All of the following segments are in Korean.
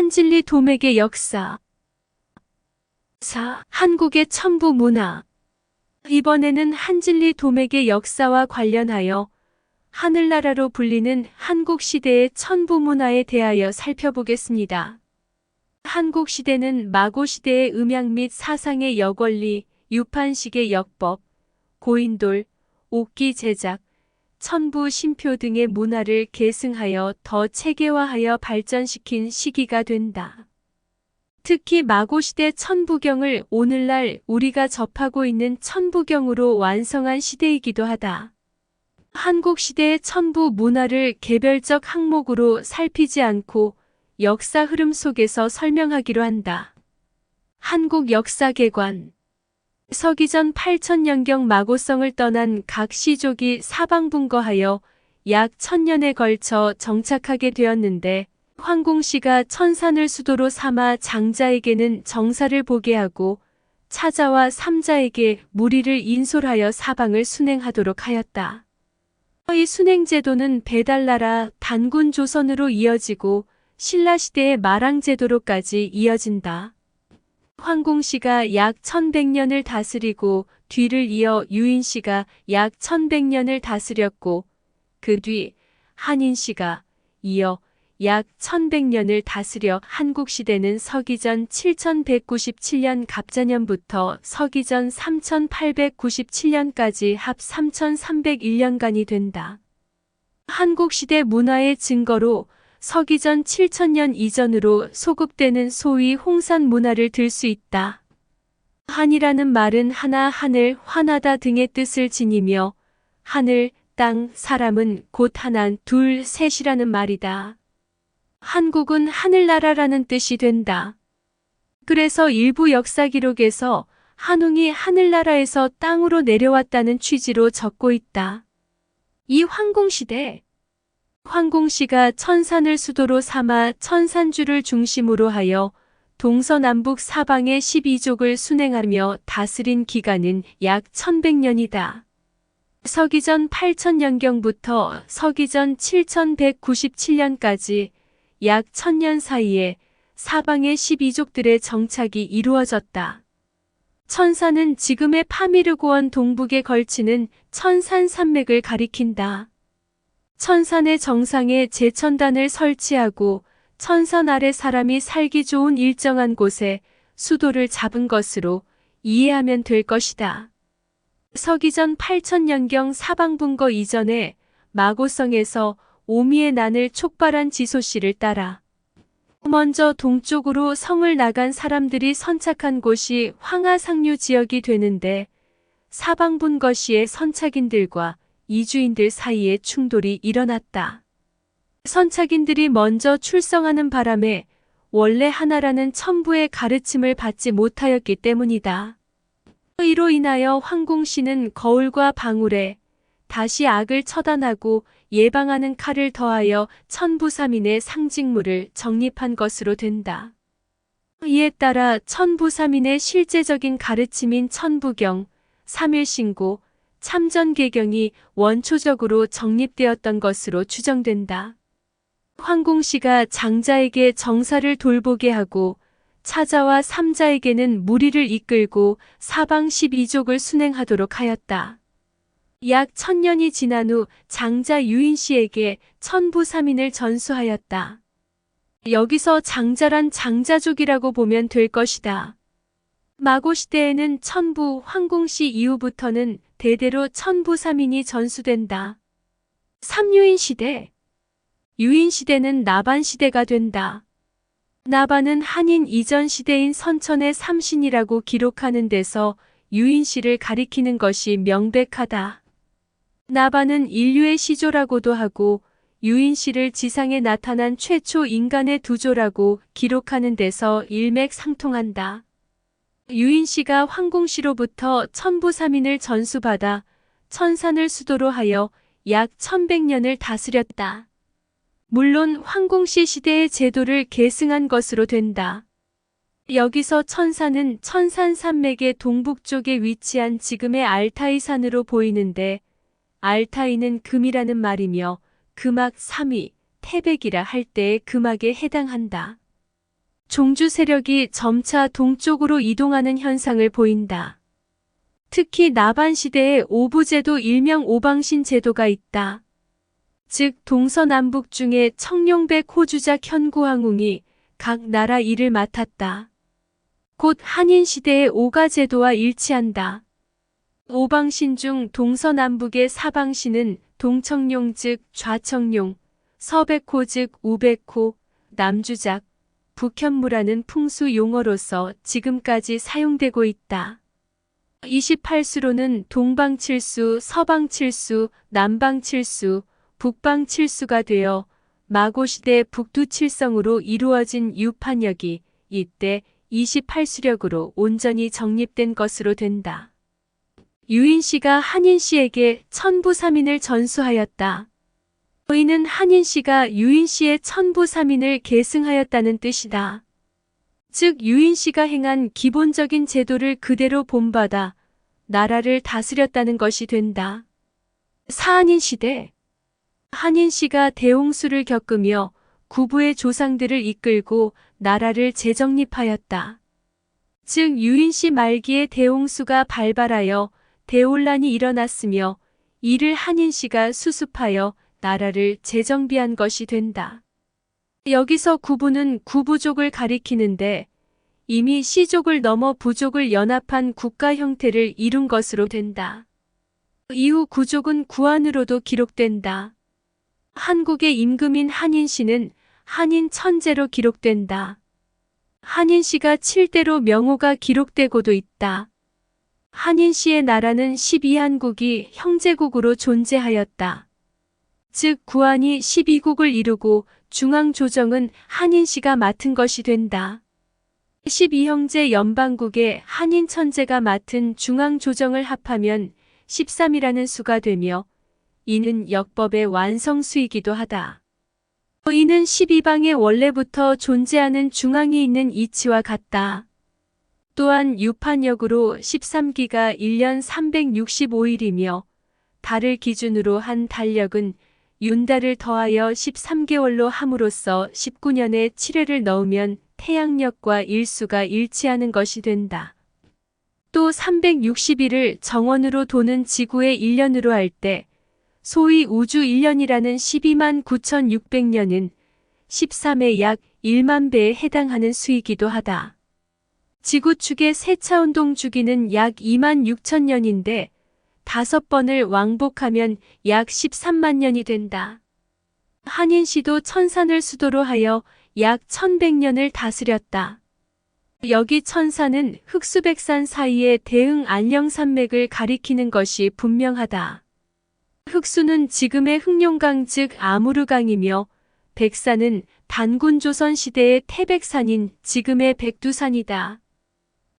한진리 도맥의 역사 4. 한국의 천부 문화. 이번에는 한진리 도맥의 역사와 관련하여 하늘나라로 불리는 한국시대의 천부 문화에 대하여 살펴보겠습니다. 한국시대는 마고시대의 음양 및 사상의 역원리, 유판식의 역법, 고인돌, 옥기 제작, 천부 심표 등의 문화를 계승하여 더 체계화하여 발전시킨 시기가 된다. 특히 마고시대 천부경을 오늘날 우리가 접하고 있는 천부경으로 완성한 시대이기도 하다. 한국시대의 천부 문화를 개별적 항목으로 살피지 않고 역사 흐름 속에서 설명하기로 한다. 한국 역사계관. 서기전 8000년경 마고성을 떠난 각 시족이 사방분거하여 약 1000년에 걸쳐 정착하게 되었는데 황공시가 천산을 수도로 삼아 장자에게는 정사를 보게 하고 차자와 삼자에게 무리를 인솔하여 사방을 순행하도록 하였다. 이 순행제도는 배달나라 단군 조선으로 이어지고 신라시대의 마랑제도로까지 이어진다. 황공시가 약 1100년을 다스리고 뒤를 이어 유인시가 약 1100년을 다스렸고 그 뒤 한인시가 이어 약 1100년을 다스려 한국시대는 서기전 7197년 갑자년부터 서기전 3897년까지 합 3301년간이 된다. 한국시대 문화의 증거로 서기전 7000년 이전으로 소급되는 소위 홍산 문화를 들 수 있다. 한이라는 말은 하나, 하늘, 환하다 등의 뜻을 지니며 하늘, 땅, 사람은 곧 하나, 둘, 셋이라는 말이다. 한국은 하늘나라라는 뜻이 된다. 그래서 일부 역사 기록에서 한웅이 하늘나라에서 땅으로 내려왔다는 취지로 적고 있다. 이 황공시대 황공시가 천산을 수도로 삼아 천산주를 중심으로 하여 동서남북 사방의 12족을 순행하며 다스린 기간은 약 1100년이다. 서기전 8000년경부터 서기전 7197년까지 약 1000년 사이에 사방의 12족들의 정착이 이루어졌다. 천산은 지금의 파미르고원 동북에 걸치는 천산산맥을 가리킨다. 천산의 정상에 제천단을 설치하고 천산 아래 사람이 살기 좋은 일정한 곳에 수도를 잡은 것으로 이해하면 될 것이다. 서기전 8000년경 사방분거 이전에 마고성에서 오미의 난을 촉발한 지소씨를 따라 먼저 동쪽으로 성을 나간 사람들이 선착한 곳이 황하상류 지역이 되는데 사방분거시의 선착인들과 이주인들 사이에 충돌이 일어났다. 선착인들이 먼저 출성하는 바람에 원래 하나라는 천부의 가르침을 받지 못하였기 때문이다. 이로 인하여 황공시는 거울과 방울에 다시 악을 처단하고 예방하는 칼을 더하여 천부삼인의 상징물을 정립한 것으로 된다. 이에 따라 천부삼인의 실제적인 가르침인 천부경, 삼일신고, 참전계경이 원초적으로 정립되었던 것으로 추정된다. 황공시가 장자에게 정사를 돌보게 하고 차자와 삼자에게는 무리를 이끌고 사방 12족을 순행하도록 하였다. 약 1000년이 지난 후 장자 유인씨에게 천부삼인을 전수하였다. 여기서 장자란 장자족이라고 보면 될 것이다. 마고시대에는 천부 황공시 이후부터는 대대로 천부삼인이 전수된다. 삼유인시대 유인시대는 나반시대가 된다. 나반은 한인 이전 시대인 선천의 삼신이라고 기록하는 데서 유인시를 가리키는 것이 명백하다. 나반은 인류의 시조라고도 하고 유인시를 지상에 나타난 최초 인간의 두조라고 기록하는 데서 일맥상통한다. 유인시가 황공시로부터 천부삼인을 전수받아 천산을 수도로 하여 약 1100년을 다스렸다. 물론 황공시 시대의 제도를 계승한 것으로 된다. 여기서 천산은 천산산맥의 동북쪽에 위치한 지금의 알타이산으로 보이는데 알타이는 금이라는 말이며 금악 3위, 태백이라 할 때의 금악에 해당한다. 종주 세력이 점차 동쪽으로 이동하는 현상을 보인다. 특히 나반 시대에 오부제도 일명 오방신 제도가 있다. 즉 동서남북 중에 청룡백 호주작 현구왕웅이 각 나라 일을 맡았다. 곧 한인 시대의 오가제도와 일치한다. 오방신 중 동서남북의 사방신은 동청룡 즉 좌청룡, 서백호 즉 우백호, 남주작, 북현무라는 풍수 용어로서 지금까지 사용되고 있다. 28수로는 동방칠수, 서방칠수, 남방칠수, 북방칠수가 되어 마고시대 북두칠성으로 이루어진 유판역이 이때 28수력으로 온전히 정립된 것으로 된다. 유인씨가 한인씨에게 천부삼인을 전수하였다. 이는 한인씨가 유인씨의 천부삼인을 계승하였다는 뜻이다. 즉 유인씨가 행한 기본적인 제도를 그대로 본받아 나라를 다스렸다는 것이 된다. 사한인 시대 한인씨가 대홍수를 겪으며 구부의 조상들을 이끌고 나라를 재정립하였다. 즉 유인씨 말기에 대홍수가 발발하여 대혼란이 일어났으며 이를 한인씨가 수습하여 나라를 재정비한 것이 된다. 여기서 구부는 구부족을 가리키는데 이미 시족을 넘어 부족을 연합한 국가 형태를 이룬 것으로 된다. 이후 구족은 구안으로도 기록된다. 한국의 임금인 한인씨는 한인 천제로 기록된다. 한인씨가 7대로 명호가 기록되고도 있다. 한인씨의 나라는 12한국이 형제국으로 존재하였다. 즉 구안이 12국을 이루고 중앙조정은 한인씨가 맡은 것이 된다. 12형제 연방국의 한인 천제가 맡은 중앙조정을 합하면 13이라는 수가 되며 이는 역법의 완성수이기도 하다. 이는 12방에 원래부터 존재하는 중앙이 있는 이치와 같다. 또한 유판역으로 13기가 1년 365일이며 달을 기준으로 한 달력은 윤달을 더하여 13개월로 함으로써 19년에 7회를 넣으면 태양력과 일수가 일치하는 것이 된다. 또 360일을 정원으로 도는 지구의 1년으로 할 때 소위 우주 1년이라는 12만 9,600년은 13의 약 1만 배에 해당하는 수이기도 하다. 지구 축의 세차운동 주기는 약 2만 6천 년인데 5번을 왕복하면 약 13만 년이 된다. 한인씨도 천산을 수도로 하여 약 1100년을 다스렸다. 여기 천산은 흑수백산 사이의 대흥 안령산맥을 가리키는 것이 분명하다. 흑수는 지금의 흑룡강 즉 아무르강이며 백산은 단군조선 시대의 태백산인 지금의 백두산이다.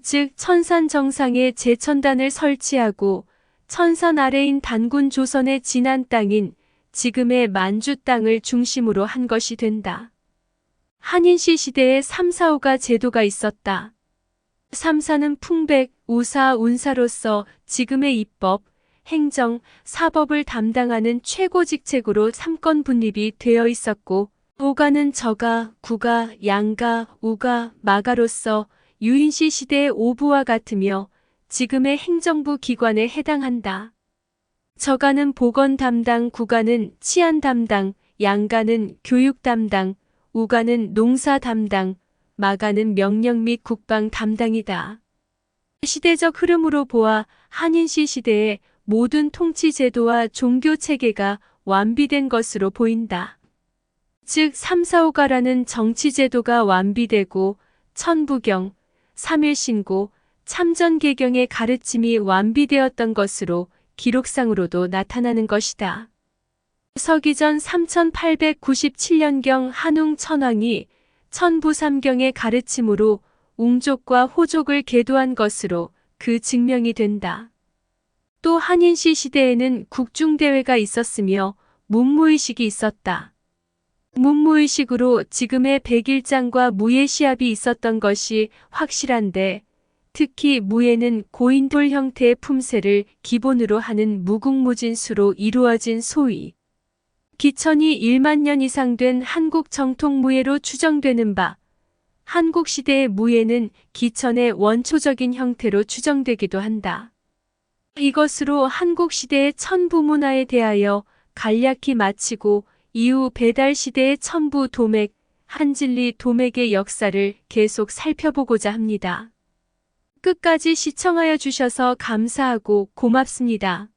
즉 천산 정상에 제천단을 설치하고 천산 아래인 단군 조선의 진안 땅인 지금의 만주 땅을 중심으로 한 것이 된다. 한인씨 시대에 삼사오가 제도가 있었다. 삼사는 풍백, 우사, 운사로서 지금의 입법, 행정, 사법을 담당하는 최고 직책으로 삼권 분립이 되어 있었고 오가는 저가, 구가, 양가, 우가, 마가로서 유인씨 시대의 오부와 같으며 지금의 행정부 기관에 해당한다. 저가는 보건 담당, 구가는 치안 담당, 양가는 교육 담당, 우가는 농사 담당, 마가는 명령 및 국방 담당이다. 시대적 흐름으로 보아 한인씨 시대의 모든 통치 제도와 종교 체계가 완비된 것으로 보인다. 즉 삼사오가라는 정치 제도가 완비되고 천부경, 삼일신고, 참전개경의 가르침이 완비되었던 것으로 기록상으로도 나타나는 것이다. 서기전 3897년경 한웅 천황이 천부삼경의 가르침으로 웅족과 호족을 계도한 것으로 그 증명이 된다. 또 한인씨 시대에는 국중대회가 있었으며 문무의식이 있었다. 문무의식으로 지금의 백일장과 무예시합이 있었던 것이 확실한데 특히 무예는 고인돌 형태의 품새를 기본으로 하는 무궁무진수로 이루어진 소위 기천이 1만 년 이상 된 한국 정통 무예로 추정되는 바 한국시대의 무예는 기천의 원초적인 형태로 추정되기도 한다. 이것으로 한국시대의 천부 문화에 대하여 간략히 마치고 이후 배달시대의 천부 도맥, 한진리 도맥의 역사를 계속 살펴보고자 합니다. 끝까지 시청하여 주셔서 감사하고 고맙습니다.